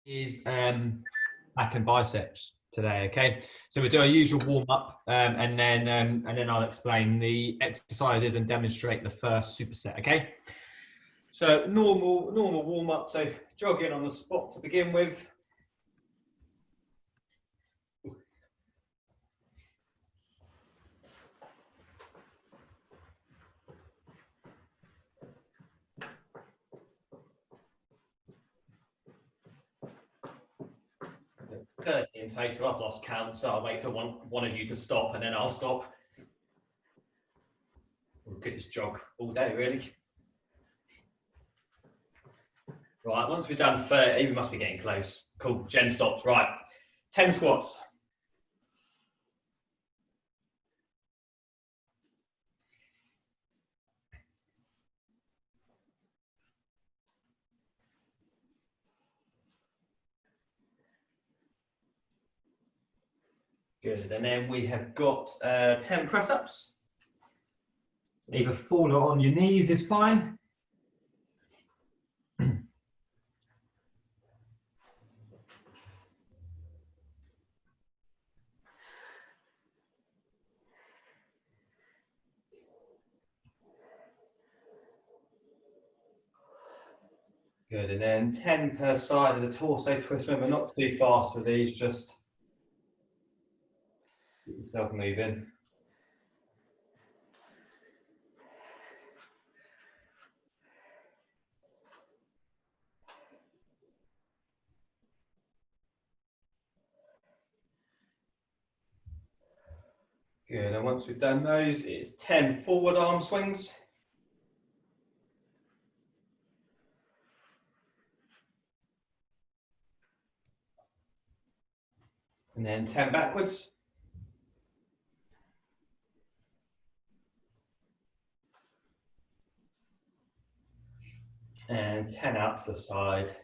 is back and biceps today. Okay, so we'll do our usual warm up, and then I'll explain the exercises and demonstrate the first superset. Okay, so normal warm up. So jogging on the spot to begin with. In total, I've lost count, so I'll wait till one of you to stop, and then I'll stop. We could just jog all day, really. Right, once we've done 30, we must be getting close. Cool, Jen stopped. Right, 10 squats. Good, and then we have got 10 press-ups. Either fall or on your knees is fine. Good, and then 10 per side of the torso twist. Remember, not too fast with these, just keep yourself moving. Good, and once we've done those, it's 10 forward arm swings. And then 10 backwards. And 10 out to the side.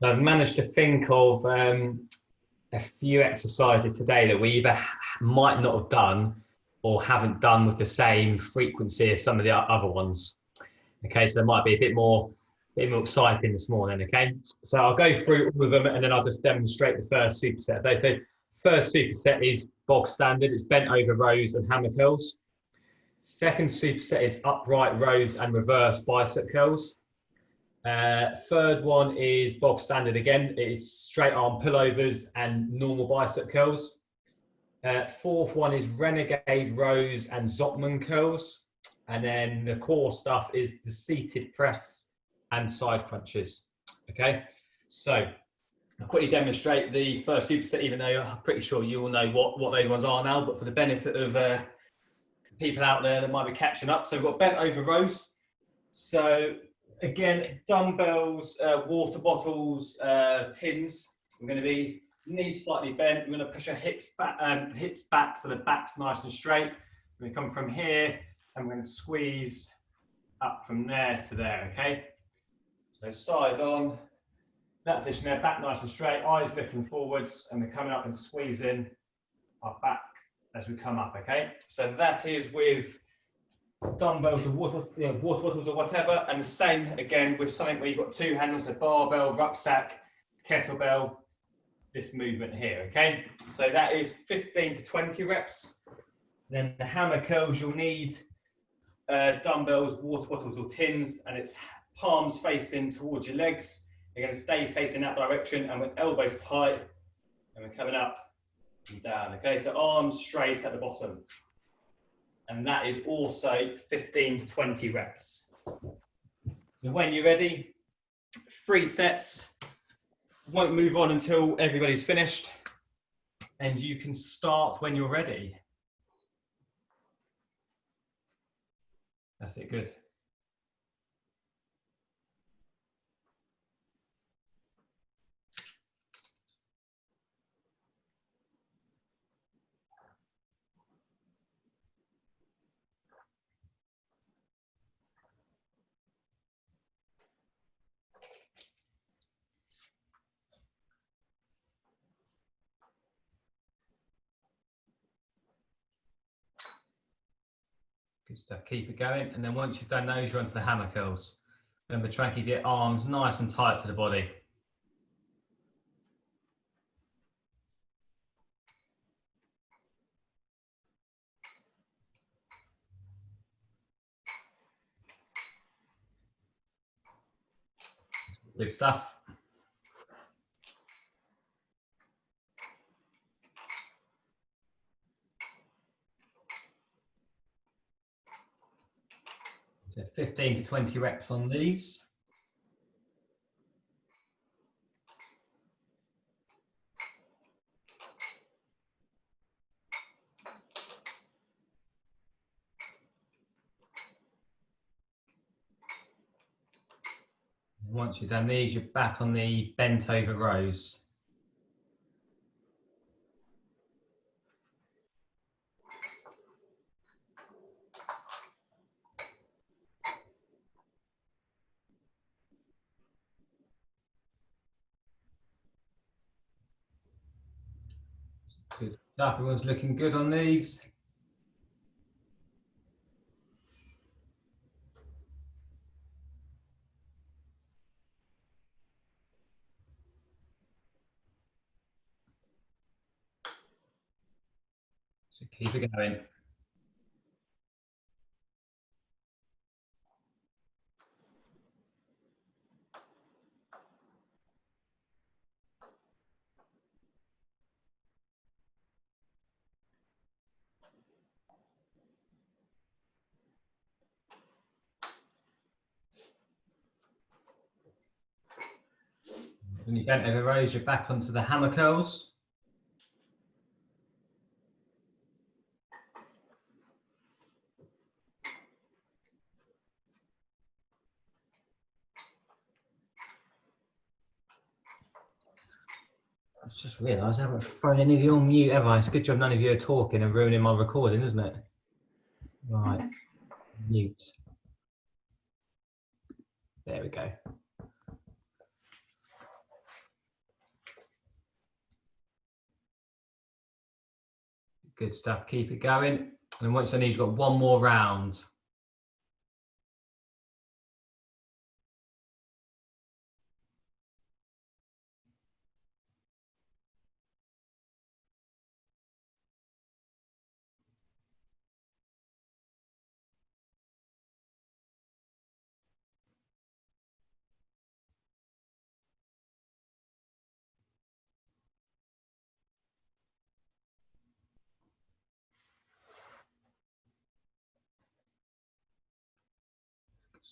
I've managed to think of a few exercises today that we either might not have done or haven't done with the same frequency as some of the other ones. Okay, so there might be a bit more exciting this morning. Okay, so I'll go through all of them and then I'll just demonstrate the first superset. Okay, so first superset is bog standard. It's bent over rows and hammer curls. Second superset is upright rows and reverse bicep curls. Third one is bog standard again. It is straight arm pullovers and normal bicep curls. Fourth one is renegade rows and Zottman curls. And then the core stuff is the seated press and side crunches. Okay, so I'll quickly demonstrate the first superset, even though I'm pretty sure you all know what those ones are now, but for the benefit of people out there that might be catching up. So we've got bent over rows. So again, dumbbells, water bottles, tins. We're going to be knees slightly bent. We're going to push our hips back so the back's nice and straight. We're going to come from here and we're going to squeeze up from there to there, okay? So side on, that position there, back nice and straight, eyes looking forwards, and we're coming up and squeezing our back as we come up, okay? So that is with dumbbells or water bottles or whatever, and the same again with something where you've got two handles, a barbell, rucksack, kettlebell, this movement here, okay? So that is 15 to 20 reps. Then the hammer curls, you'll need dumbbells, water bottles or tins, and it's palms facing towards your legs. You're going to stay facing that direction and with elbows tight, and we're coming up and down, okay? So arms straight at the bottom. And that is also 15 to 20 reps. So when you're ready, 3 sets. Won't move on until everybody's finished. And you can start when you're ready. That's it, good. stuff. Keep it going. And then once you've done those, you're onto the hammer curls. Remember, try and keep your arms nice and tight to the body. Good stuff. So 15 to 20 reps on these. Once you've done these, you're back on the bent over rows. Good stuff. Everyone's looking good on these. So keep it going. When you bent over rows, you're back onto the hammer curls. I've just realised I haven't thrown any of you on mute, have I? It's a good job none of you are talking and ruining my recording, isn't it? Right, mute. There we go. Good stuff, keep it going. And once you've got one more round.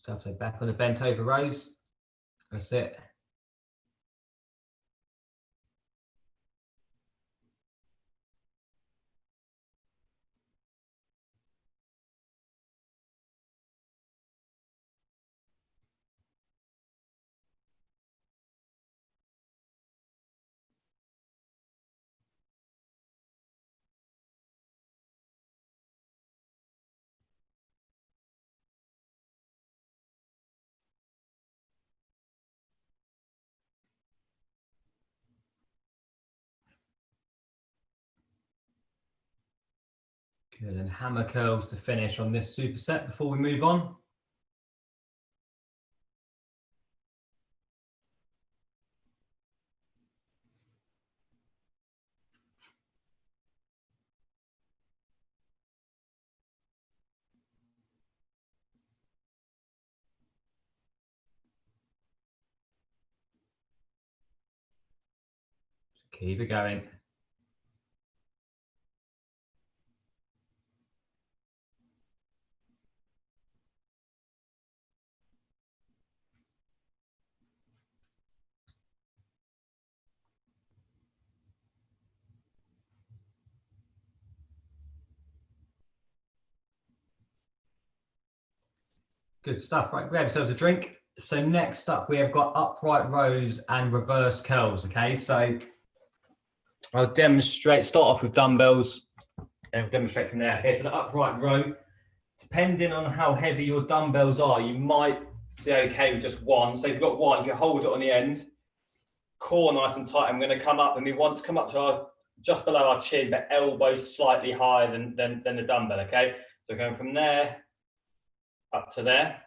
Good stuff, so back on the bent over rows. That's it. Good, and hammer curls to finish on this superset before we move on. Keep it going. Good stuff, right, grab yourselves a drink. So next up, we have got upright rows and reverse curls, okay? So I'll demonstrate, start off with dumbbells and we'll demonstrate from there. Okay, so the upright row, depending on how heavy your dumbbells are, you might be okay with just one. So if you've got one, if you hold it on the end, core nice and tight, I'm gonna come up and we want to come up to our, just below our chin, but elbows slightly higher than the dumbbell, okay? So going from there up to there.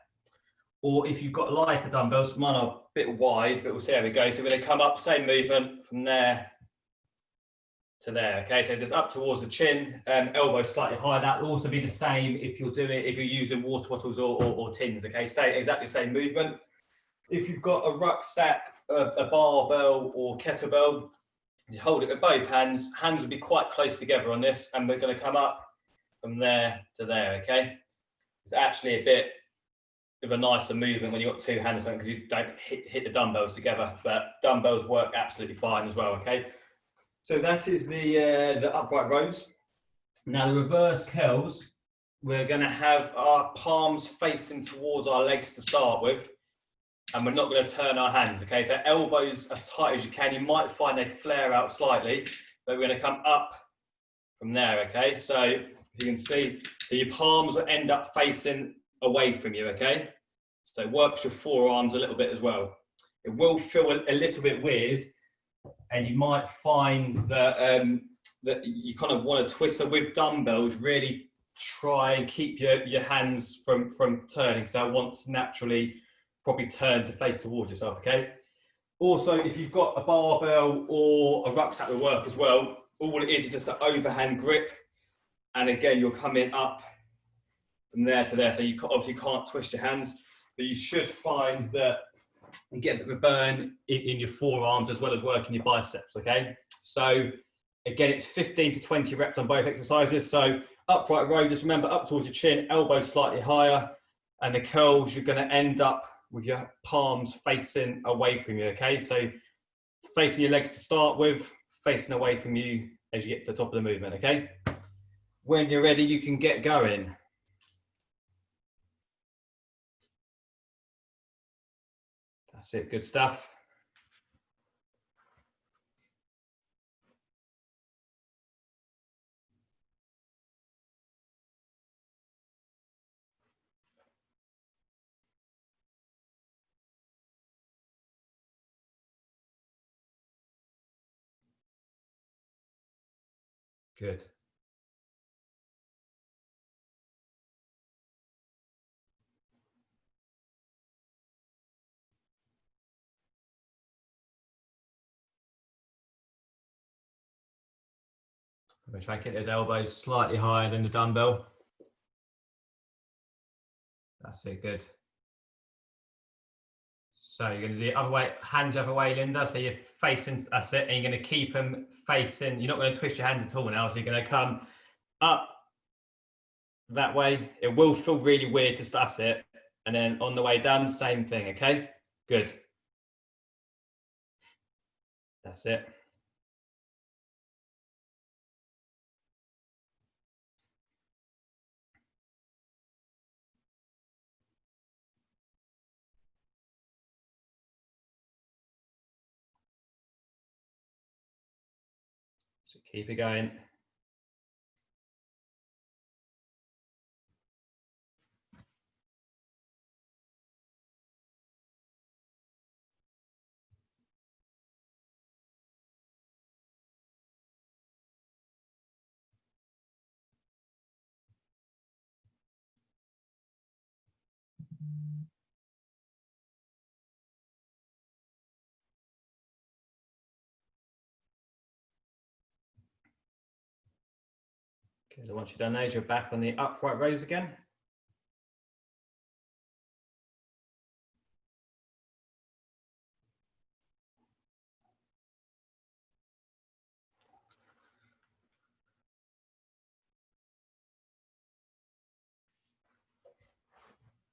Or if you've got lighter dumbbells, mine are a bit wide, but we'll see how we go. So we're going to come up, same movement from there to there. Okay, so just up towards the chin, elbow slightly higher. That will also be the same if you're using water bottles or tins. Okay, exactly the same movement. If you've got a rucksack, a barbell or kettlebell, you hold it with both hands. Hands will be quite close together on this, and we're going to come up from there to there. Okay, it's actually a bit of a nicer movement when you've got two hands because you don't hit the dumbbells together, but dumbbells work absolutely fine as well. Okay, so that is the upright rows. Now the reverse curls, we're going to have our palms facing towards our legs to start with, and we're not going to turn our hands. Okay, so elbows as tight as you can. You might find they flare out slightly, but we're going to come up from there. Okay, so you can see that your palms will end up facing away from you. Okay, so it works your forearms a little bit as well. It will feel a little bit weird, and you might find that that you kind of want to twist. So with dumbbells, really try and keep your hands from turning. So I want to naturally probably turn to face towards yourself. Okay. Also, if you've got a barbell or a rucksack will work as well. All it is just an overhand grip, and again you're coming up from there to there. So you obviously can't twist your hands, but you should find that you get a bit of a burn in your forearms as well as working your biceps. Okay, so again it's 15 to 20 reps on both exercises. So upright row, just remember up towards your chin, elbows slightly higher, and the curls you're going to end up with your palms facing away from you. Okay, so facing your legs to start with, facing away from you as you get to the top of the movement. Okay, when you're ready you can get going. That's it, good stuff. Good. I'm going to try and keep those elbows slightly higher than the dumbbell. That's it, good. So you're going to do the other way, hands the other way, Linda. So you're facing, that's it, and you're going to keep them facing. You're not going to twist your hands at all now. So you're going to come up that way. It will feel really weird to start it. And then on the way down, same thing, okay? Good. That's it. So keep it going. Okay, so once you've done those, you're back on the upright rows again.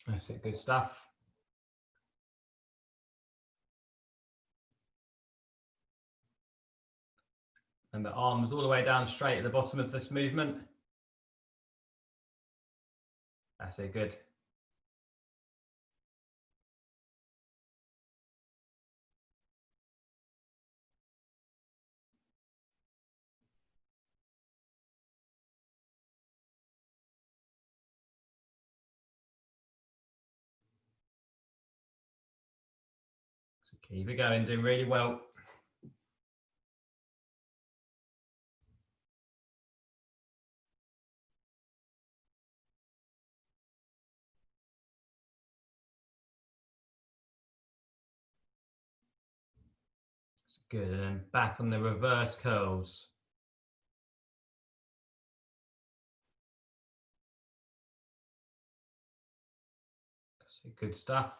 That's it, good stuff. And the arms all the way down straight at the bottom of this movement. That's it, good. So keep it going, doing really well. Good, and then back on the reverse curls. So good stuff.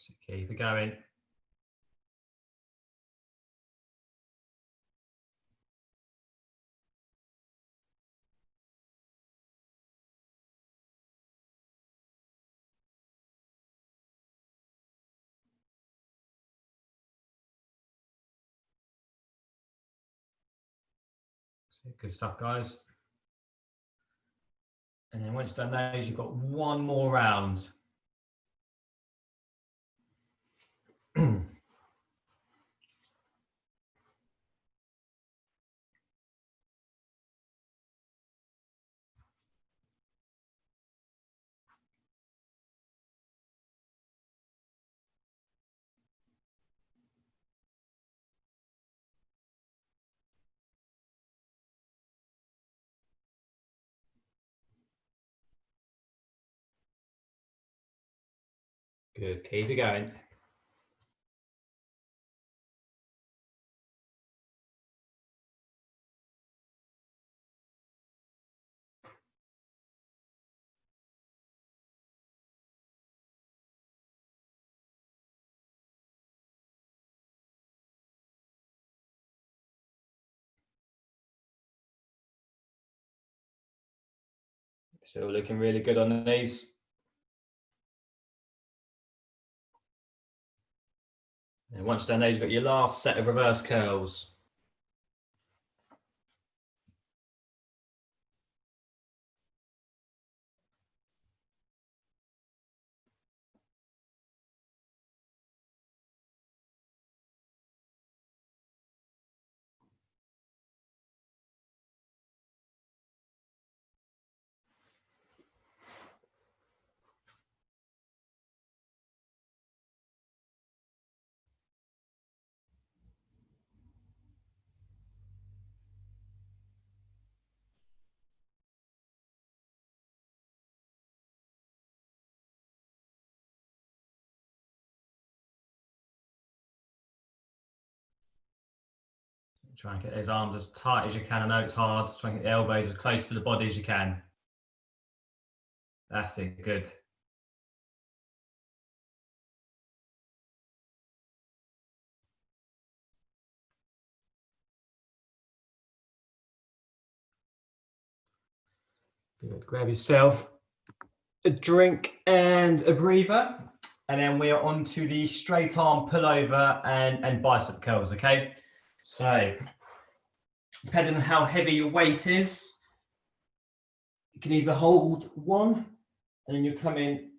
So keep it going. So good stuff, guys. And then once you've done those, you've got one more round. Good, keep it going. Still looking really good on the knees. And once you've done those, you've got your last set of reverse curls. Try and get those arms as tight as you can. I know it's hard. Try and get the elbows as close to the body as you can. That's it, good. Good, grab yourself a drink and a breather. And then we are on to the straight arm pullover and bicep curls, okay? So, depending on how heavy your weight is, you can either hold one and then you come in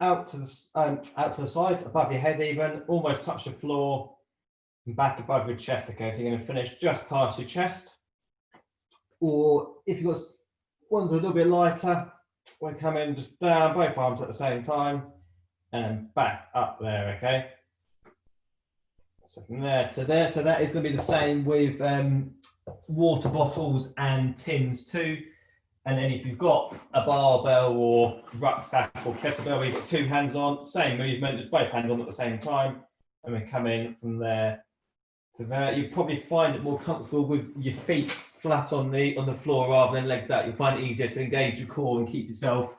out to the side, above your head even, almost touch the floor, and back above your chest, okay? So you're going to finish just past your chest. Or if you've got ones a little bit lighter, we come in just down, both arms at the same time, and back up there, okay? So from there to there, so that is going to be the same with water bottles and tins too. And then if you've got a barbell or rucksack or kettlebell, you've got two hands on, same movement, just both hands on at the same time. And we come in from there to there. You probably find it more comfortable with your feet flat on the floor rather than legs out. You'll find it easier to engage your core and keep yourself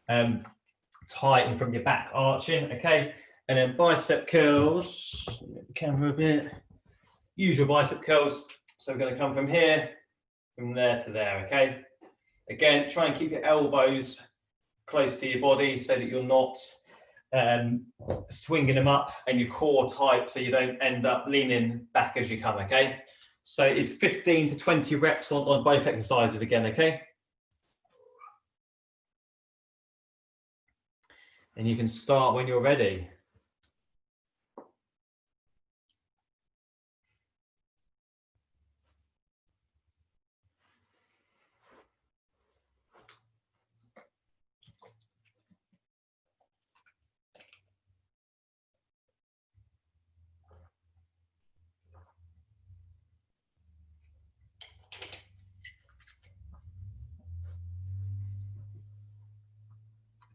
tight and from your back arching, okay? And then bicep curls, camera a bit. Use your bicep curls. So we're going to come from here, from there to there, okay? Again, try and keep your elbows close to your body so that you're not swinging them up and your core tight so you don't end up leaning back as you come, okay? So it's 15 to 20 reps on both exercises again, okay? And you can start when you're ready.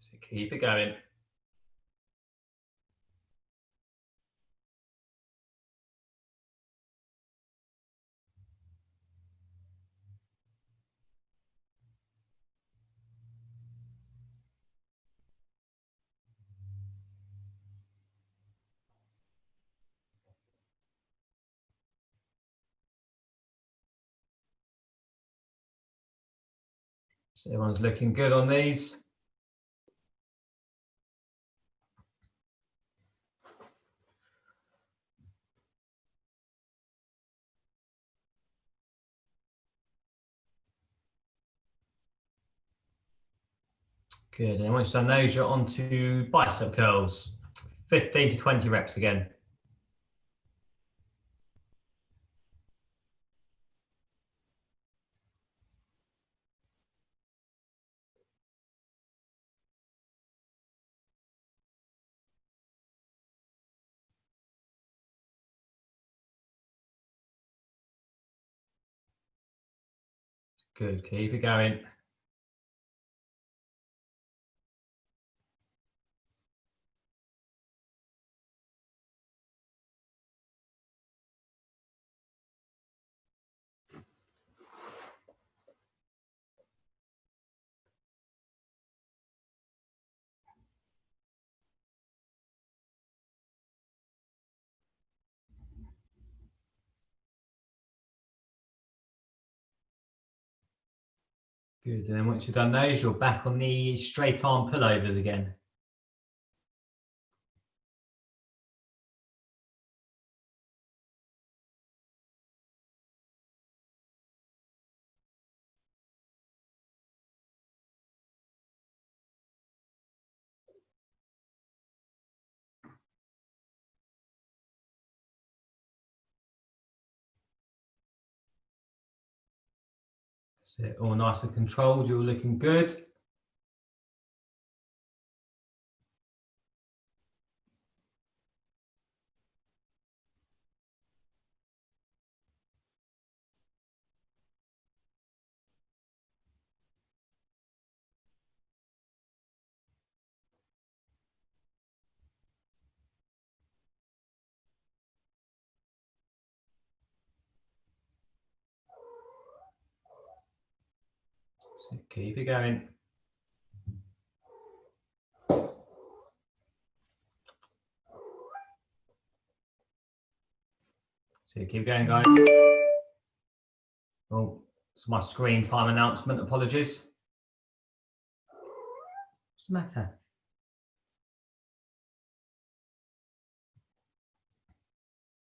So keep it going. So everyone's looking good on these. Good, and once you've done those, you're on to bicep curls. 15 to 20 reps again. Good, keep it going. Good, and then once you've done those, you're back on the straight arm pullovers again. So all nice and controlled, you're looking good. So keep it going. So keep going, guys. Oh, it's my screen time announcement, apologies. What's the matter?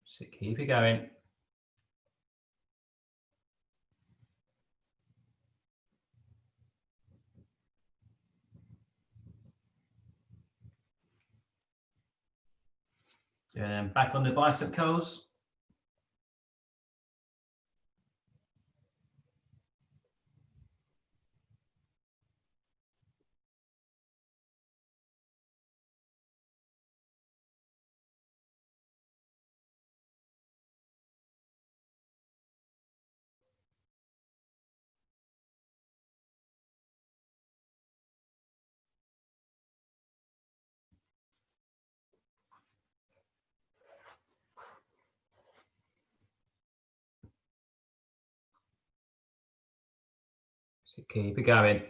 So keep it going. And then back on the bicep curls. So keep it going.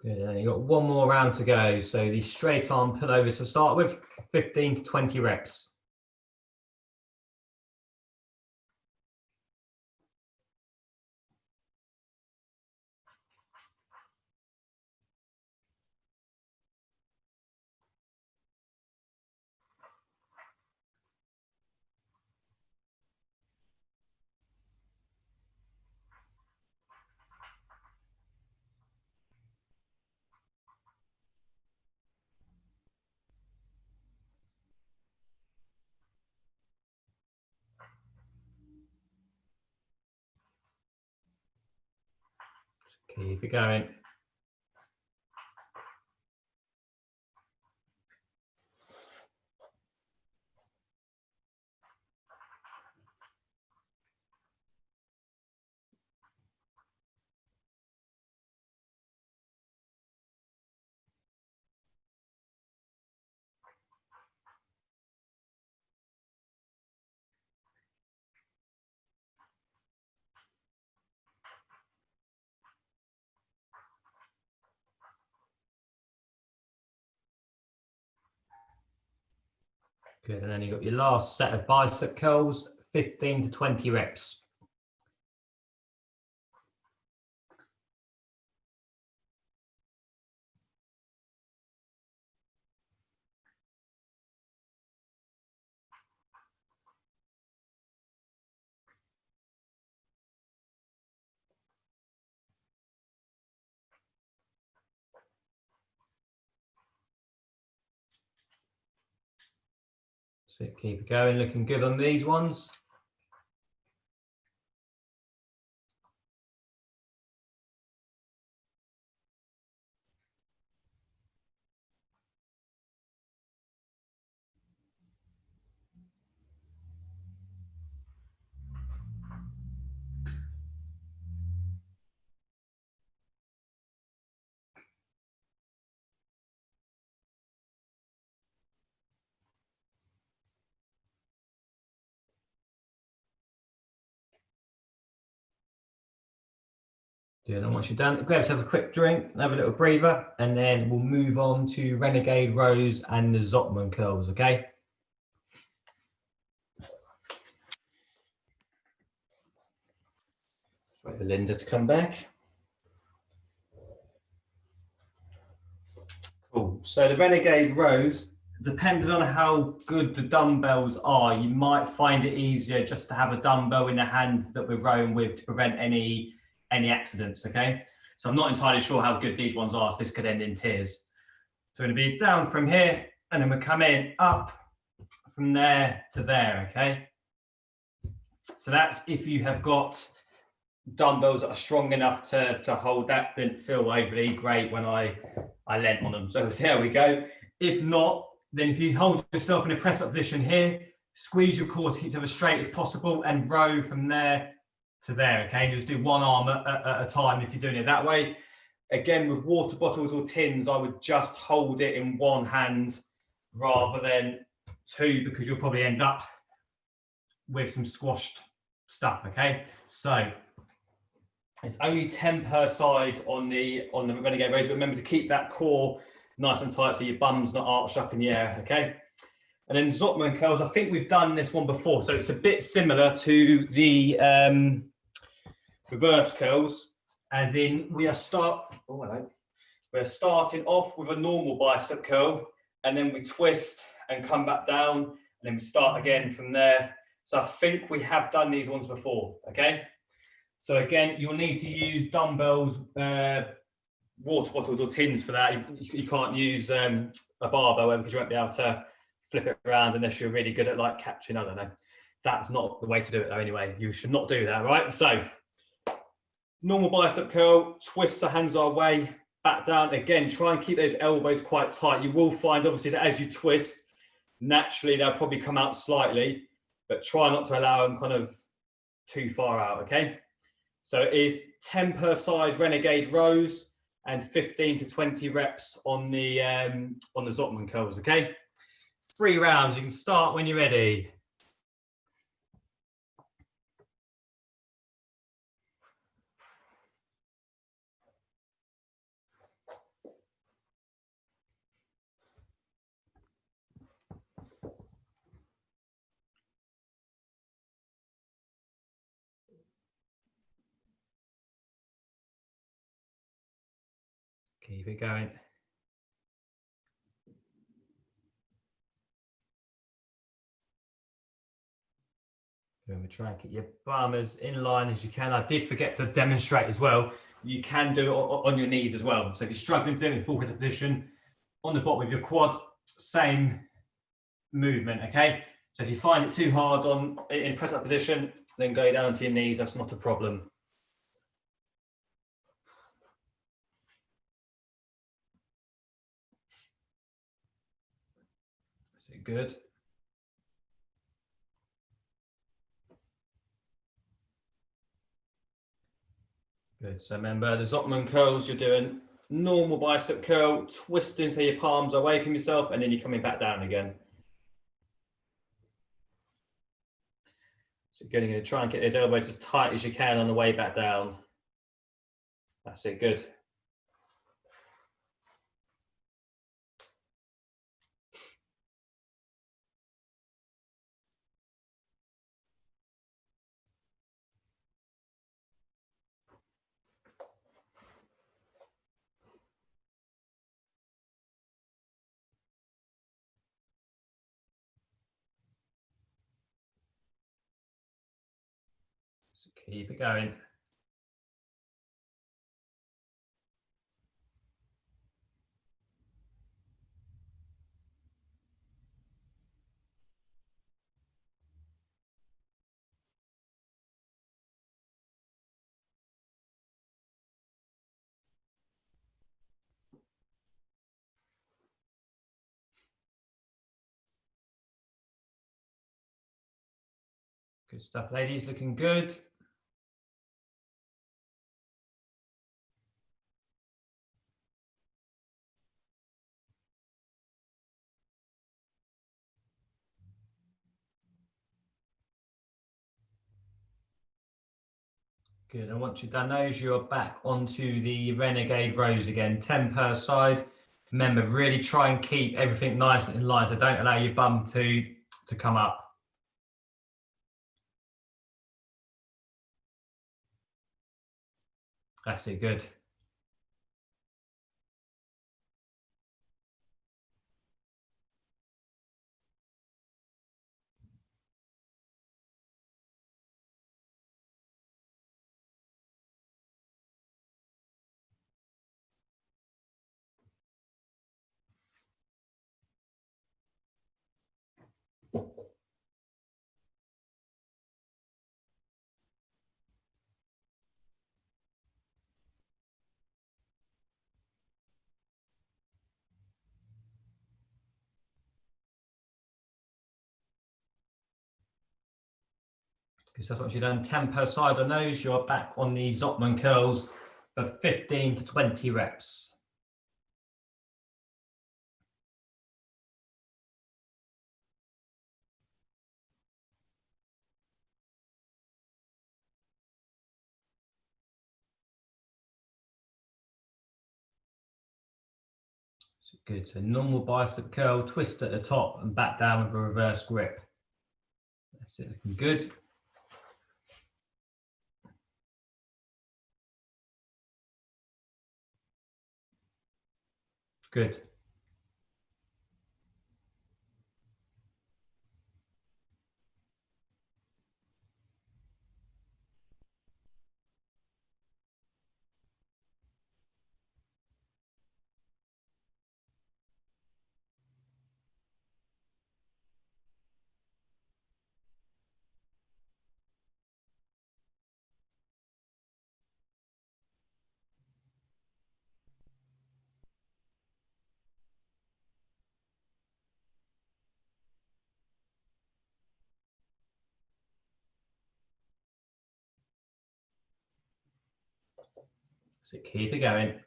Good, and you've got one more round to go. So the straight arm pullovers to start with, 15 to 20 reps. Keep it going. Good, and then you've got your last set of bicep curls, 15 to 20 reps. So keep it going, looking good on these ones. Good, and once you're done, grab yourself a quick drink, have a little breather, and then we'll move on to Renegade Rows and the Zottman curls, okay? Wait for Linda to come back. Cool, so the Renegade Rows, depending on how good the dumbbells are, you might find it easier just to have a dumbbell in the hand that we're rowing with to prevent any accidents, okay? So I'm not entirely sure how good these ones are, so this could end in tears. So we're gonna be down from here, and then we're coming up from there to there, okay? So that's if you have got dumbbells that are strong enough to hold that. Didn't feel overly great when I leant on them. So there we go. If not, then if you hold yourself in a press up position here, squeeze your core to keep it as straight as possible and row from there to there, okay? And just do one arm at a time if you're doing it that way. Again, with water bottles or tins, I would just hold it in one hand rather than two, because you'll probably end up with some squashed stuff, okay? So it's only 10 per side on the Renegade Rows, but remember to keep that core nice and tight so your bum's not arched up in the air, okay? And then Zottman curls, I think we've done this one before, so it's a bit similar to the reverse curls, as in we're starting off with a normal bicep curl, and then we twist and come back down, and then we start again from there. So I think we have done these ones before, okay? So again, you'll need to use dumbbells, water bottles or tins for that. You can't use a barbell because you won't be able to flip it around unless you're really good at like catching, I don't know. That's not the way to do it though anyway. You should not do that, right? So normal bicep curl, twist the hands our way, back down. Again, try and keep those elbows quite tight. You will find obviously that as you twist, naturally they'll probably come out slightly, but try not to allow them kind of too far out, okay? So it is 10 per side Renegade Rows and 15 to 20 reps on the Zottman curls, okay? 3 rounds, you can start when you're ready. Keep it going. Remember, try and keep your bum as in line as you can. I did forget to demonstrate as well. You can do it on your knees as well. So if you're struggling to do it in full position, on the bottom of your quad, same movement, okay? So if you find it too hard in press up position, then go down to your knees, that's not a problem. So good. Good. So remember the Zottman curls, you're doing normal bicep curl, twisting so your palms are away from yourself, and then you're coming back down again. So you're going to try and get those elbows as tight as you can on the way back down. That's it, good. So keep it going. Good stuff, ladies, looking good. Good, and once you've done those, you're back onto the Renegade rows again, 10 per side. Remember, really try and keep everything nice and in line, so don't allow your bum to come up. That's it, good. Because that's what you've done, 10 per side on those, you're back on the Zottman curls for 15 to 20 reps. So good, so normal bicep curl, twist at the top and back down with a reverse grip. That's it, looking good. Good. So keep it going.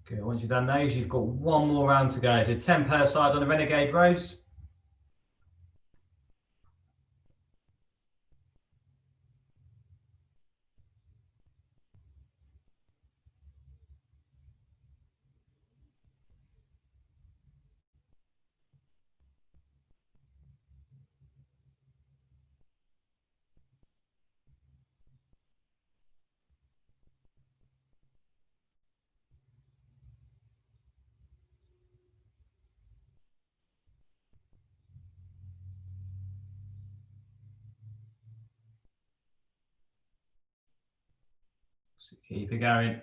Good, once you've done those, you've got one more round to go. So 10 per side on the Renegade rows. So keep it going.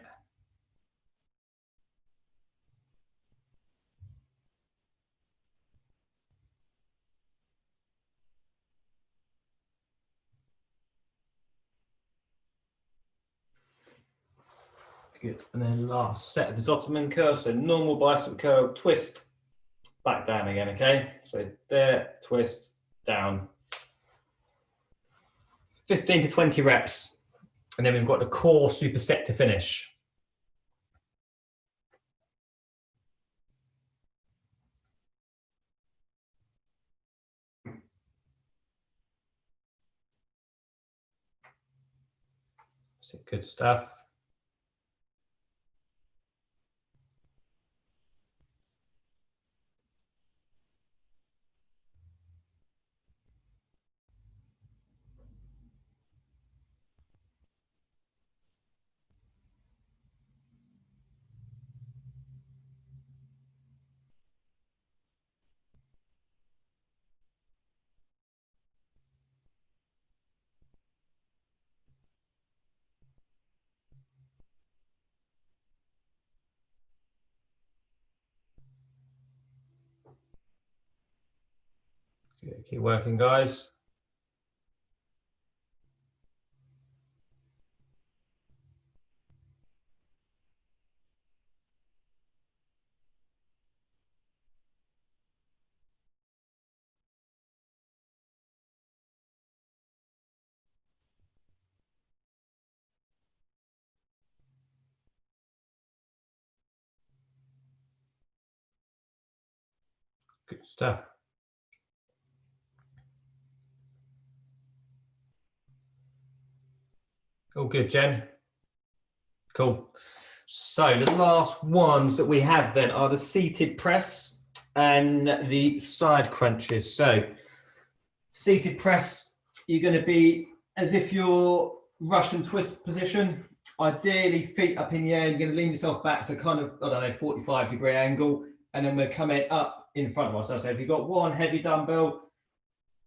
Good. And then last set of this Ottoman curl. So normal bicep curl, twist, back down again, okay? So there, twist, down. 15 to 20 reps. And then we've got the core superset to finish. So good stuff. Good. Keep working, guys. Good stuff. All good, Jen. Cool. So the last ones that we have then are the seated press and the side crunches. So seated press, you're going to be as if you're Russian twist position. Ideally, feet up in the air. You're going to lean yourself back, so kind of, I don't know, 45-degree angle, and then we're coming up in front of ourselves. So if you've got one heavy dumbbell,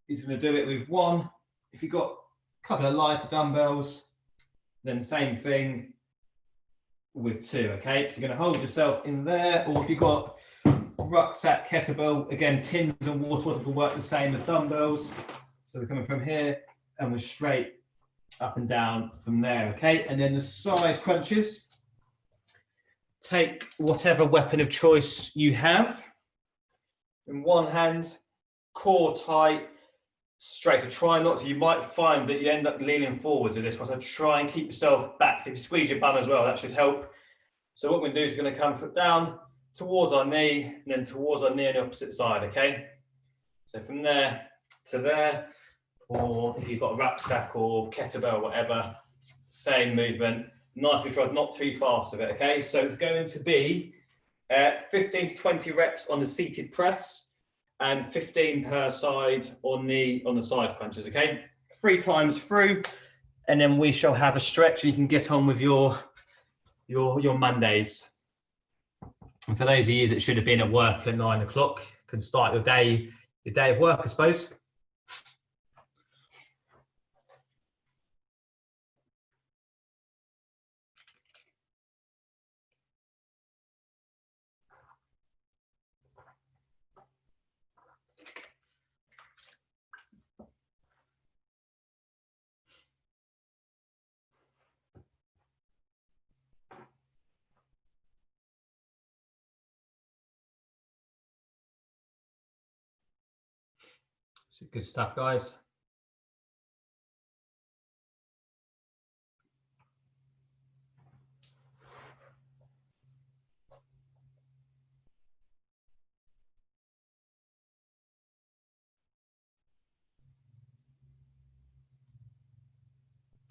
he's going to do it with one. If you've got a couple of lighter dumbbells, then same thing with two, okay? So you're going to hold yourself in there, or if you've got rucksack, kettlebell, again, tins and water bottles will work the same as dumbbells. So we're coming from here, and we're straight up and down from there, okay? And then the side crunches. Take whatever weapon of choice you have. In one hand, core tight, straight. So try not to, you might find that you end up leaning forward to this one. So try and keep yourself back. So if you squeeze your bum as well, that should help. So what we're going to do is we're going to come foot down towards our knee, and then towards our knee on the opposite side, okay? So from there to there, or if you've got a rucksack or kettlebell or whatever, same movement. Nicely tried, not too fast with it, okay? So it's going to be 15 to 20 reps on the seated press and 15 per side on the side crunches, okay? 3 times through, and then we shall have a stretch and you can get on with your Mondays. And for those of you that should have been at work at 9 o'clock, can start your day of work, I suppose. So good stuff, guys.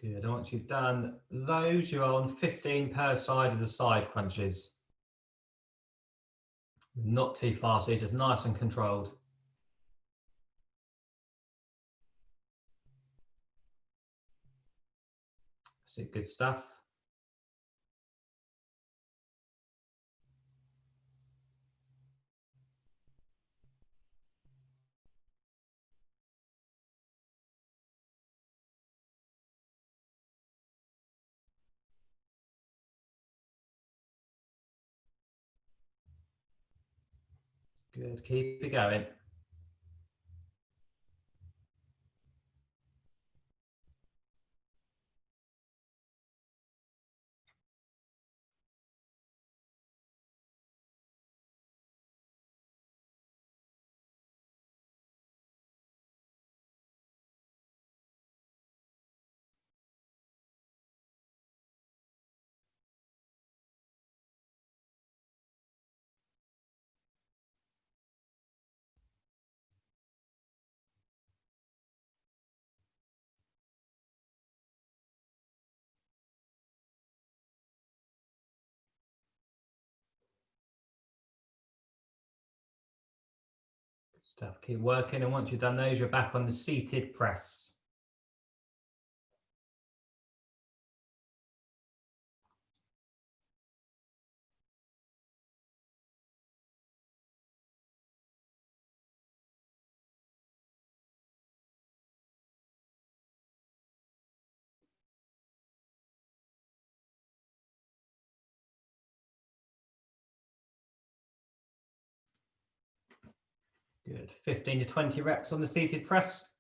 Good. And once you've done those, you're on 15 per side of the side crunches. Not too fast, it's just nice and controlled. So good stuff. Good, keep it going. stuff. Keep working, and once you've done those, you're back on the seated press. Good. 15 to 20 reps on the seated press.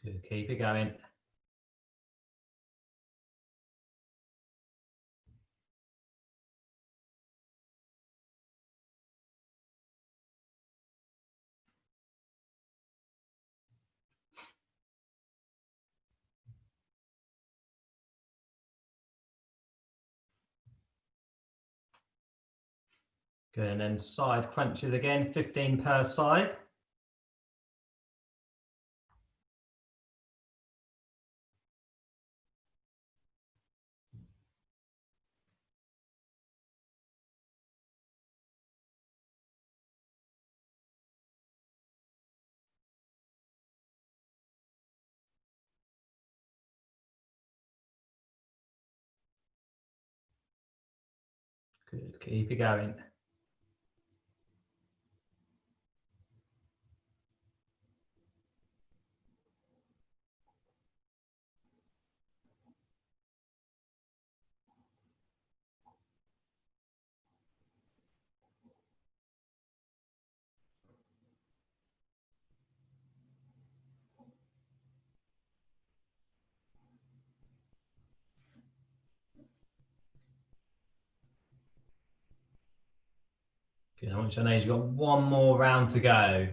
Good. Keep it going. Good, and then side crunches again, 15 per side. Good, keep it going. Good, I want you to know you've got one more round to go.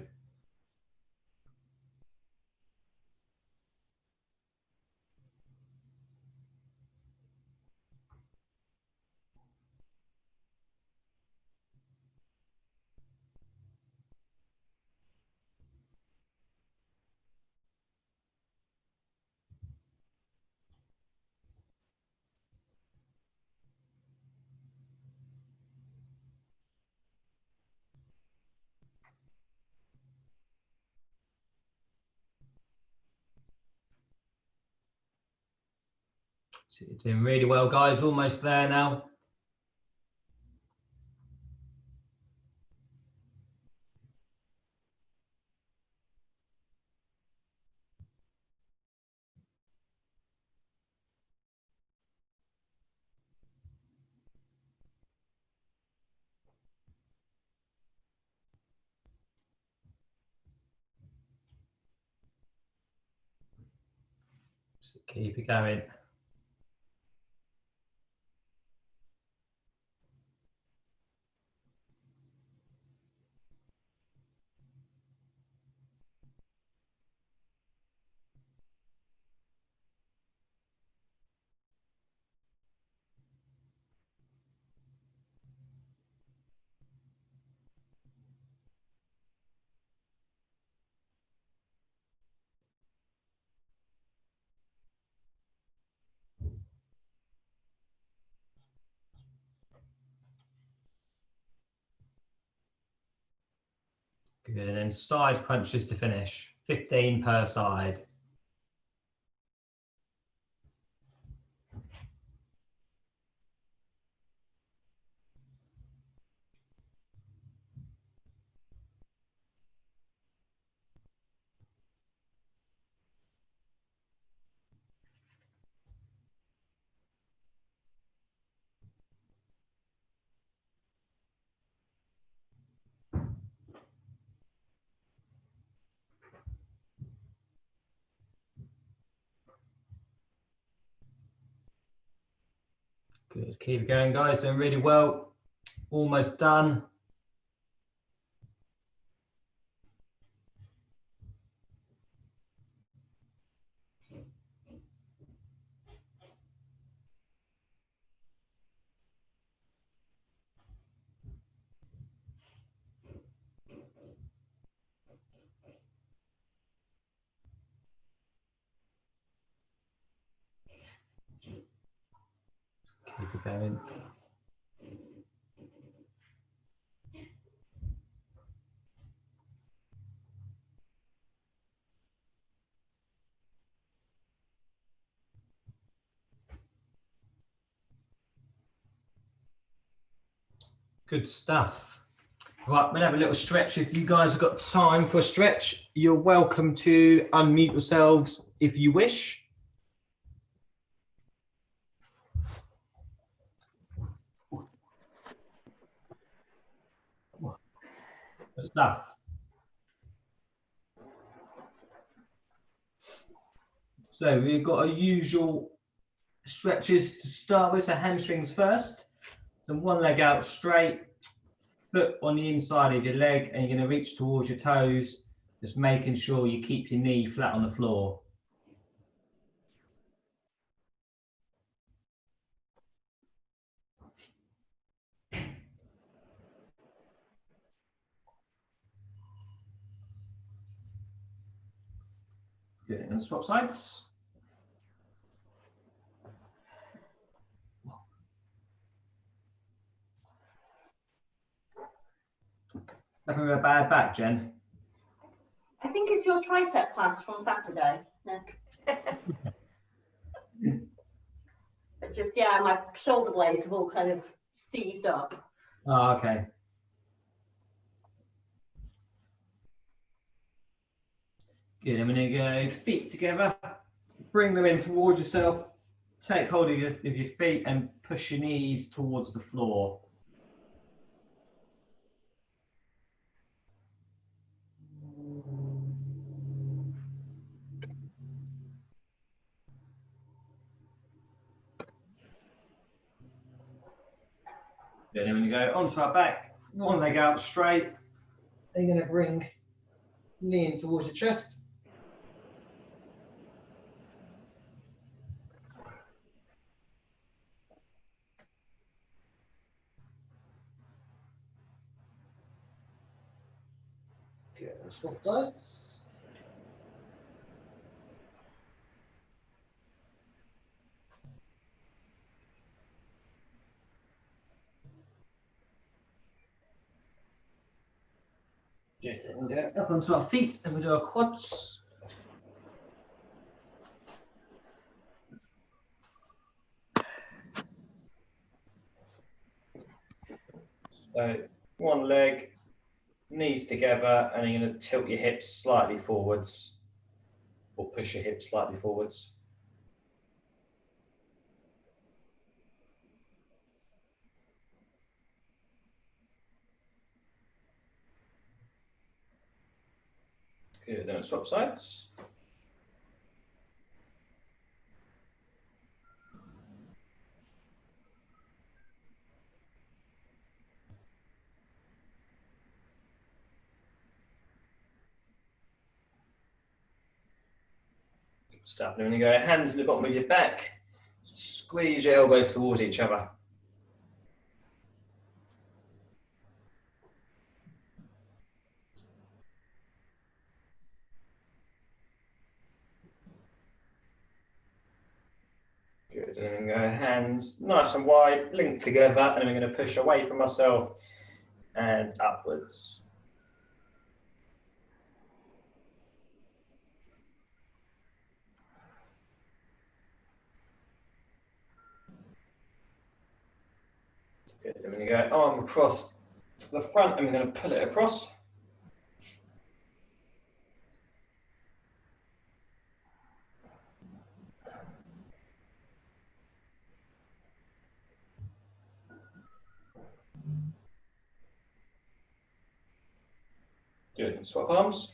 So you're doing really well, guys. Almost there now. So keep it going. Good, and then side crunches to finish, 15 per side. Good, keep it going, guys. Doing really well. Almost done. going. Good stuff. Right, we'll have a little stretch. If you guys have got time for a stretch, you're welcome to unmute yourselves if you wish. Good stuff. So we've got our usual stretches to start with. So hamstrings first. Then one leg out straight, foot on the inside of your leg, and you're going to reach towards your toes, just making sure you keep your knee flat on the floor. Good, and swap sides. Nothing of a bad back, Jen. I think it's your tricep class from Saturday. But just, yeah, my shoulder blades have all kind of seized up. Oh, okay. Good, I'm going to go feet together. Bring them in towards yourself. Take hold of your feet and push your knees towards the floor. Then we're going to go onto our back, one leg out straight. Then you're going to bring knee in towards your chest. Good, swap sides. Good, then we'll go up onto our feet and we'll do our quads. So one leg, knees together, and you're going to tilt your hips slightly forwards or push your hips slightly forwards. Good, then swap sides. Good stuff. Then when you go hands in the bottom of your back, squeeze your elbows towards each other. Good, and then go hands nice and wide, linked together, and I'm going to push away from myself and upwards. Good, then when you go arm across to the front, I'm going to pull it across. Good, swap arms.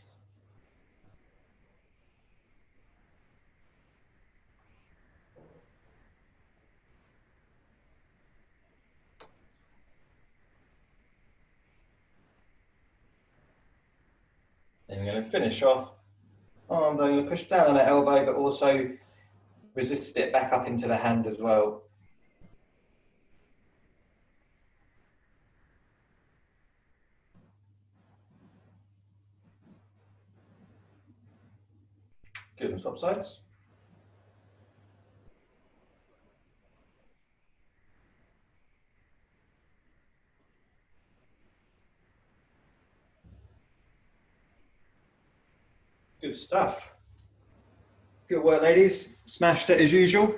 Then I'm going to finish off. I'm going to push down on that elbow, but also resist it back up into the hand as well. Good, and swap sides. Good stuff. Good work, ladies. Smashed it as usual.